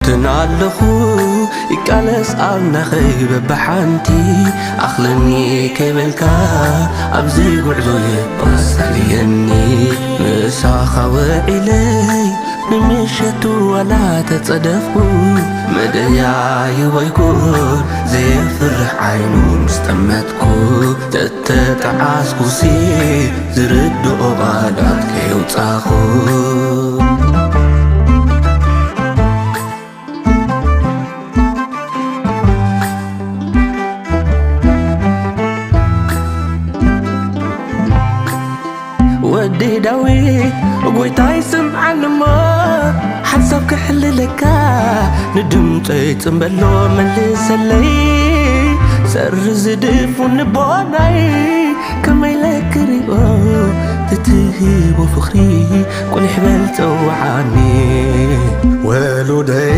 تنالخو يقالس أبنخي ببحانتي أخلني كبلكا أبزي قعزو يبصليني مساخا وعلي نمشتو ولا تتصدفو مديا يويكون زي فرح عينو مستمتكو تتتعاسكو سي زردو أبادات كيوتاخو ودي داوي وقويتاي سمعنا ما حسب كحل لكا ندمت يتنبلو ملس اللي سر زدف ونبوناي كما يلكريو تتهيب وفخري كل حبلت وعاني ولو داي